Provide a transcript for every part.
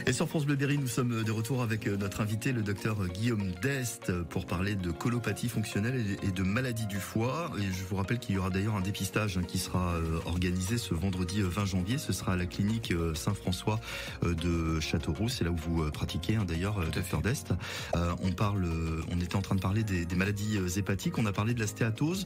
Et sur France Bleu Berry, nous sommes de retour avec notre invité, le docteur Guillaume Dest, pour parler de colopathie fonctionnelle et de maladie du foie. Et je vous rappelle qu'il y aura d'ailleurs un dépistage qui sera organisé ce vendredi 20 janvier. Ce sera à la clinique Saint-François de Châteauroux. C'est là où vous pratiquez d'ailleurs, docteur Dest. On était en train de parler des maladies hépatiques. On a parlé de la stéatose,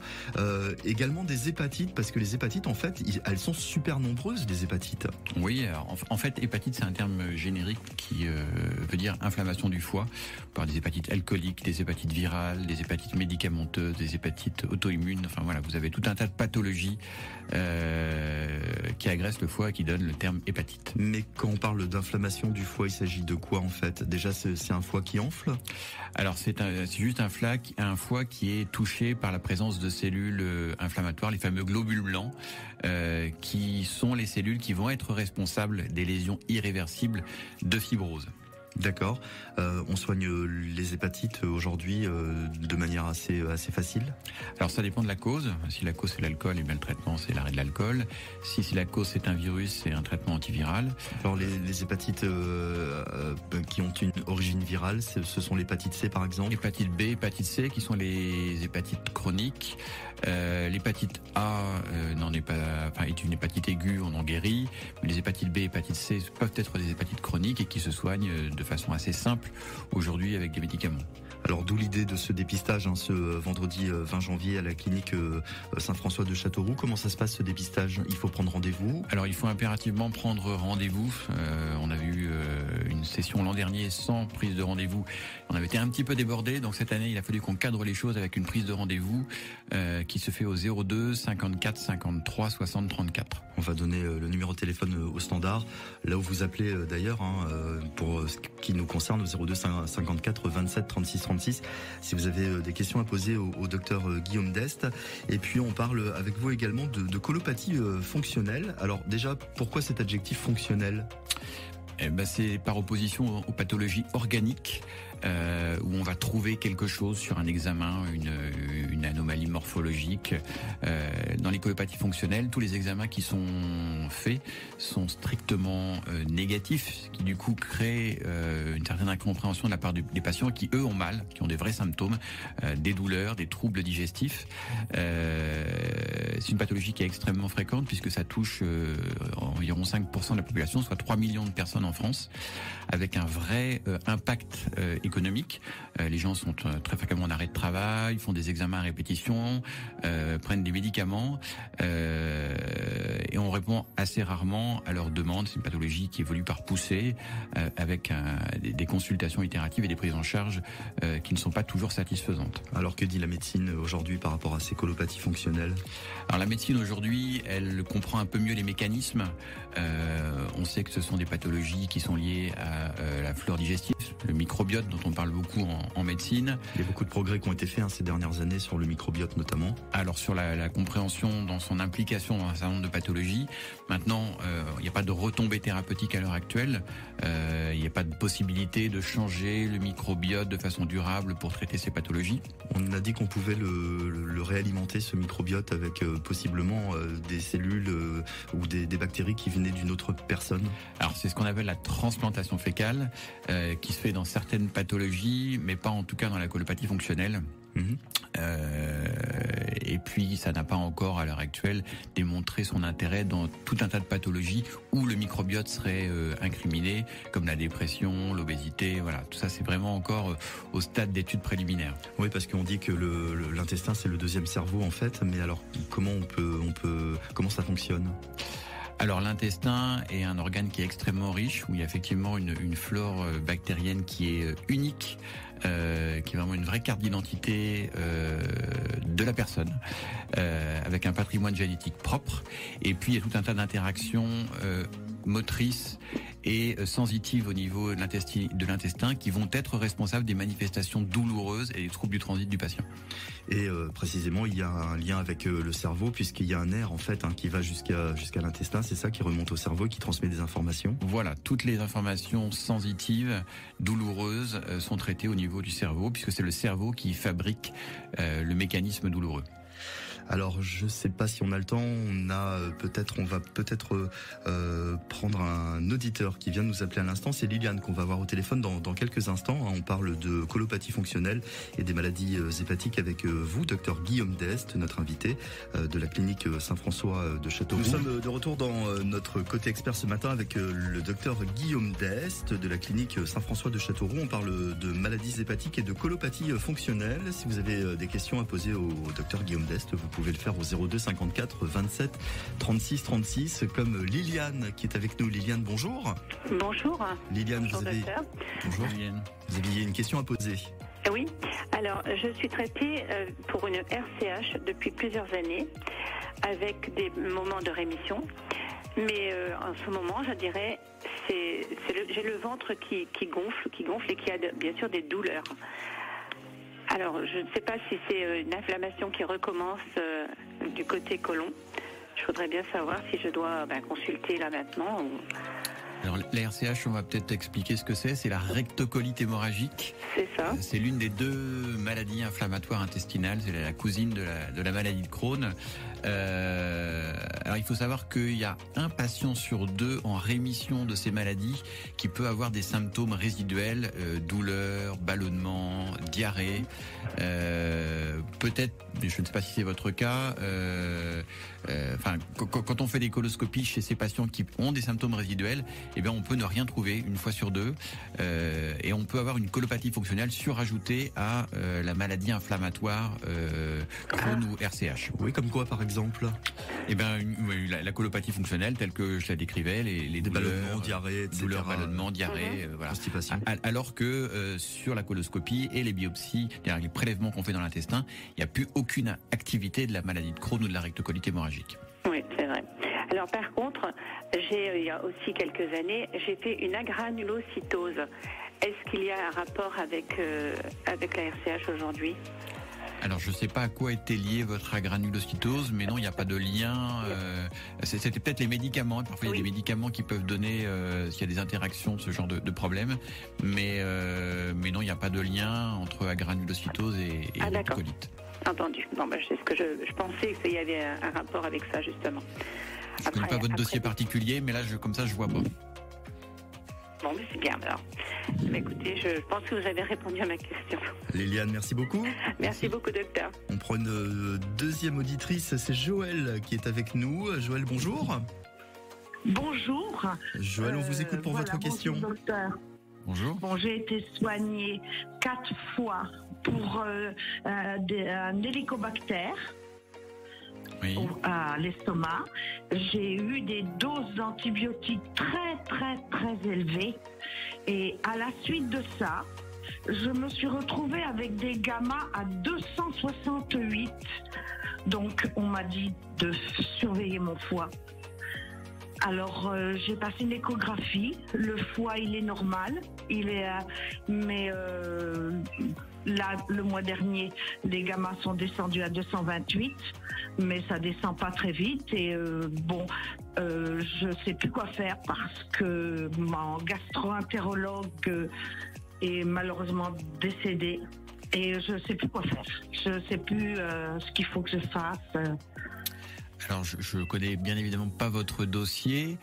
également des hépatites, parce que les hépatites, en fait, elles sont super nombreuses, les hépatites. Oui, alors, en fait, hépatite, c'est un terme générique qui veut dire inflammation du foie. On parle des hépatites alcooliques, des hépatites virales, des hépatites médicamenteuses, des hépatites auto-immunes. Enfin voilà, vous avez tout un tas de pathologies qui agressent le foie et qui donnent le terme hépatite. Mais quand on parle d'inflammation du foie, il s'agit de quoi en fait? Déjà, c'est un foie qui enfle? Alors c'est juste un foie qui est touché par la présence de cellules inflammatoires, les fameux globules blancs, qui sont les cellules qui vont être responsables des lésions irréversibles de fibrose. D'accord. On soigne les hépatites aujourd'hui de manière assez facile? Alors ça dépend de la cause. Si la cause c'est l'alcool, et bien le traitement c'est l'arrêt de l'alcool. Si la cause c'est un virus, c'est un traitement antiviral. Alors les hépatites qui ont une origine virale, ce sont l'hépatite C par exemple? Hépatite B, hépatite C qui sont les hépatites chroniques. L'hépatite A est une hépatite aiguë, on en guérit. Mais les hépatites B, hépatite C peuvent être des hépatites chroniques et qui se soignent de façon assez simple aujourd'hui avec des médicaments. Alors d'où l'idée de ce dépistage ce vendredi 20 janvier à la clinique Saint-François de Châteauroux. Comment ça se passe ce dépistage? Il faut prendre rendez-vous? Alors il faut impérativement prendre rendez-vous. On avait eu une session l'an dernier sans prise de rendez-vous. On avait été un petit peu débordé, donc cette année il a fallu qu'on cadre les choses avec une prise de rendez-vous qui se fait au 02 54 53 60 34. On va donner le numéro de téléphone au standard, là où vous appelez d'ailleurs pour ce qui nous concerne, au 02 54 27 36 36, si vous avez des questions à poser au docteur Guillaume Dest. Et puis on parle avec vous également de colopathie fonctionnelle. Alors déjà, pourquoi cet adjectif fonctionnel? C'est par opposition aux pathologies organiques où on va trouver quelque chose sur un examen, une anomalie morphologique. Dans les colopathies fonctionnelles, tous les examens qui sont faits sont strictement négatifs, ce qui du coup crée une certaine incompréhension de la part des patients qui eux ont mal, qui ont des vrais symptômes, des douleurs, des troubles digestifs. C'est une pathologie qui est extrêmement fréquente puisque ça touche environ 5% de la population, soit 3 millions de personnes en France, avec un vrai impact économique. Les gens sont très fréquemment en arrêt de travail, font des examens à répétition, prennent des médicaments et on répond assez rarement à leurs demandes. C'est une pathologie qui évolue par poussée avec des consultations itératives et des prises en charge qui ne sont pas toujours satisfaisantes. Alors que dit la médecine aujourd'hui par rapport à ces colopathies fonctionnelles? Alors la médecine aujourd'hui, elle comprend un peu mieux les mécanismes. On sait que ce sont des pathologies qui sont liées à la flore digestive, le microbiote dont on parle beaucoup en médecine. Il y a beaucoup de progrès qui ont été faits ces dernières années sur le microbiote notamment. Alors sur la compréhension dans son implication dans un certain nombre de pathologies. Maintenant, il n'y a pas de retombées thérapeutiques à l'heure actuelle. Il n'y a pas de possibilité de changer le microbiote de façon durable pour traiter ces pathologies. On a dit qu'on pouvait le réalimenter, ce microbiote, avec possiblement des cellules ou des bactéries qui venaient d'une autre personne. Alors c'est ce qu'on appelle la transplantation fécale, qui se fait dans certaines pathologies, mais pas en tout cas dans la colopathie fonctionnelle. Et puis ça n'a pas encore à l'heure actuelle démontré son intérêt dans tout un tas de pathologies où le microbiote serait incriminé, comme la dépression, l'obésité, voilà. Tout ça c'est vraiment encore au stade d'études préliminaires. Oui, parce qu'on dit que l'intestin c'est le deuxième cerveau en fait, mais alors comment comment ça fonctionne? Alors l'intestin est un organe qui est extrêmement riche, où il y a effectivement une flore bactérienne qui est unique, qui est vraiment une vraie carte d'identité de la personne, avec un patrimoine génétique propre. Et puis il y a tout un tas d'interactions motrices et sensitives au niveau de l'intestin qui vont être responsables des manifestations douloureuses et des troubles du transit du patient. Et précisément, il y a un lien avec le cerveau puisqu'il y a un nerf en fait qui va jusqu'à l'intestin, c'est ça, qui remonte au cerveau et qui transmet des informations. Voilà, toutes les informations sensitives, douloureuses sont traitées au niveau du cerveau puisque c'est le cerveau qui fabrique le mécanisme douloureux. Alors, je sais pas si on a le temps. On va peut-être prendre un auditeur qui vient de nous appeler à l'instant. C'est Liliane qu'on va avoir au téléphone dans quelques instants. On parle de colopathie fonctionnelle et des maladies hépatiques avec vous, docteur Guillaume Dest, notre invité de la clinique Saint-François de Châteauroux. Nous sommes de retour dans notre côté expert ce matin avec le docteur Guillaume Dest de la clinique Saint-François de Châteauroux. On parle de maladies hépatiques et de colopathie fonctionnelle. Si vous avez des questions à poser au docteur Guillaume Dest, vous pouvez le faire au 02 54 27 36 36, comme Liliane qui est avec nous. Liliane, bonjour. Bonjour. Liliane, bonjour, docteur. Bonjour. Liliane. Vous aviez une question à poser. Oui. Alors, je suis traitée pour une RCH depuis plusieurs années, avec des moments de rémission. Mais en ce moment, je dirais, j'ai le ventre qui gonfle et qui a bien sûr des douleurs. Alors, je ne sais pas si c'est une inflammation qui recommence du côté côlon. Je voudrais bien savoir si je dois consulter là maintenant. Alors, la RCH, on va peut-être expliquer ce que c'est. C'est la rectocolite hémorragique. C'est ça. C'est l'une des deux maladies inflammatoires intestinales. C'est la cousine de la maladie de Crohn. Alors, il faut savoir qu'il y a un patient sur deux en rémission de ces maladies qui peut avoir des symptômes résiduels, douleurs, ballonnements, diarrhée. Peut-être, mais je ne sais pas si c'est votre cas. Quand on fait des coloscopies chez ces patients qui ont des symptômes résiduels, eh bien, on peut ne rien trouver une fois sur deux, et on peut avoir une colopathie fonctionnelle surajoutée à la maladie inflammatoire Crohn ou RCH. Oui, comme quoi par exemple? Eh bien, la colopathie fonctionnelle telle que je la décrivais, les douleurs, ballonnements, diarrhée, etc. Douleurs, ballonnements, diarrhée, voilà. Constipation. Alors que sur la coloscopie et les biopsies, les prélèvements qu'on fait dans l'intestin, il n'y a plus aucune activité de la maladie de Crohn ou de la rectocolite hémorragique. Oui, c'est vrai. Alors par contre, il y a aussi quelques années, j'ai fait une agranulocytose. Est-ce qu'il y a un rapport avec la RCH aujourd'hui? Alors, je ne sais pas à quoi était liée votre agranulocytose, mais non, il n'y a pas de lien. C'était peut-être les médicaments. Parfois, il y a des médicaments qui peuvent donner, s'il y a des interactions de ce genre de problème. Mais non, il n'y a pas de lien entre agranulocytose et rectocolite. Entendu. Bon, c'est ce que je pensais qu'il y avait un rapport avec ça, justement. Je ne connais pas votre dossier particulier, mais là, comme ça, je vois pas. Bon, mais c'est bien alors. Écoutez, je pense que vous avez répondu à ma question. Liliane, merci beaucoup. Merci beaucoup, docteur. On prend une deuxième auditrice, c'est Joël qui est avec nous. Joël, bonjour. Bonjour. Joël, on vous écoute pour votre question. Bonjour, docteur. Bonjour. Bon, j'ai été soignée 4 fois pour un hélicobactère. Oui. À l'estomac. J'ai eu des doses d'antibiotiques très élevées, et à la suite de ça, je me suis retrouvée avec des gamma à 268. Donc on m'a dit de surveiller mon foie. Alors j'ai passé une échographie, le foie il est normal, mais là le mois dernier les gammas sont descendus à 228, mais ça descend pas très vite et je sais plus quoi faire parce que mon gastro-entérologue est malheureusement décédé et je sais plus quoi faire. Je sais plus ce qu'il faut que je fasse. Alors, je connais bien évidemment pas votre dossier.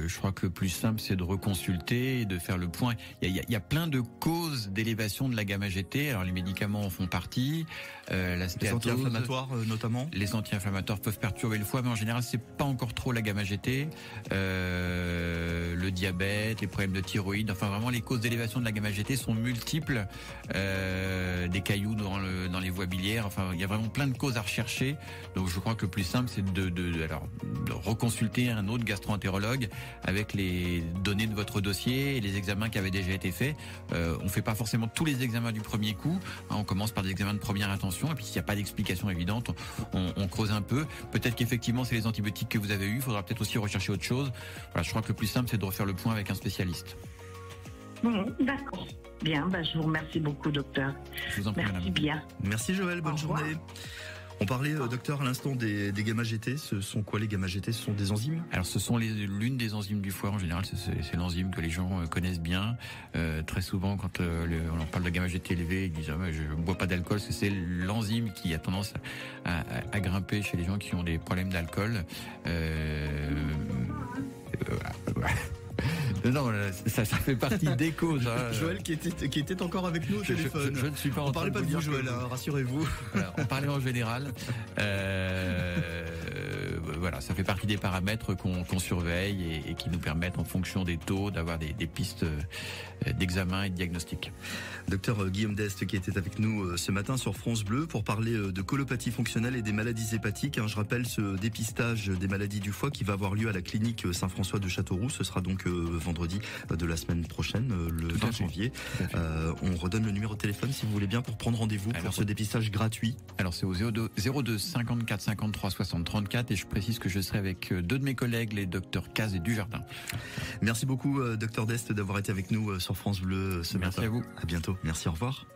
Je crois que le plus simple, c'est de reconsulter et de faire le point. Il y a plein de causes d'élévation de la gamma-GT. Alors, les médicaments en font partie. La stéatose, les anti-inflammatoires notamment. Les anti-inflammatoires peuvent perturber le foie, mais en général, c'est pas encore trop la gamma-GT. Le diabète, les problèmes de thyroïde. Enfin, vraiment, les causes d'élévation de la gamma-GT sont multiples. Des cailloux dans les voies biliaires. Enfin, il y a vraiment plein de causes à rechercher. Donc, je crois que le plus simple, c'est de reconsulter un autre gastro-entérologue avec les données de votre dossier et les examens qui avaient déjà été faits. On fait pas forcément tous les examens du premier coup. On commence par des examens de première intention et puis s'il n'y a pas d'explication évidente, on creuse un peu. Peut-être qu'effectivement c'est les antibiotiques que vous avez eus. Il faudra peut-être aussi rechercher autre chose. Voilà, je crois que le plus simple c'est de refaire le point avec un spécialiste. D'accord. Bien, je vous remercie beaucoup, docteur. Je vous en prie, merci madame. Bien. Merci Joël, bonne journée. On parlait, docteur, à l'instant des gamma-GT. Ce sont quoi les gamma-GT? Ce sont des enzymes? Alors ce sont l'une des enzymes du foie en général, c'est l'enzyme que les gens connaissent bien. Très souvent quand on leur parle de gamma-GT élevé, ils disent je ne bois pas d'alcool, parce que c'est l'enzyme qui a tendance à grimper chez les gens qui ont des problèmes d'alcool. Non, ça fait partie des causes. Hein. Joël qui était encore avec nous au téléphone. Je ne suis pas en train de vous. On parlait pas de vous, Joël, rassurez-vous. Voilà, on parlait en général. Voilà, ça fait partie des paramètres qu'on surveille et qui nous permettent, en fonction des taux, d'avoir des pistes d'examen et de diagnostic. Docteur Guillaume Dest qui était avec nous ce matin sur France Bleu pour parler de colopathie fonctionnelle et des maladies hépatiques. Je rappelle ce dépistage des maladies du foie qui va avoir lieu à la clinique Saint-François de Châteauroux. Ce sera donc vendredi de la semaine prochaine, le 20 janvier. On redonne le numéro de téléphone si vous voulez bien pour prendre rendez-vous pour ce dépistage gratuit. Alors c'est au 02 54 53 60 34 et je précise que je serai avec deux de mes collègues, les docteurs Caz et Dujardin. Merci beaucoup docteur Dest d'avoir été avec nous sur France Bleu ce matin. Merci à vous. À bientôt. Merci, au revoir.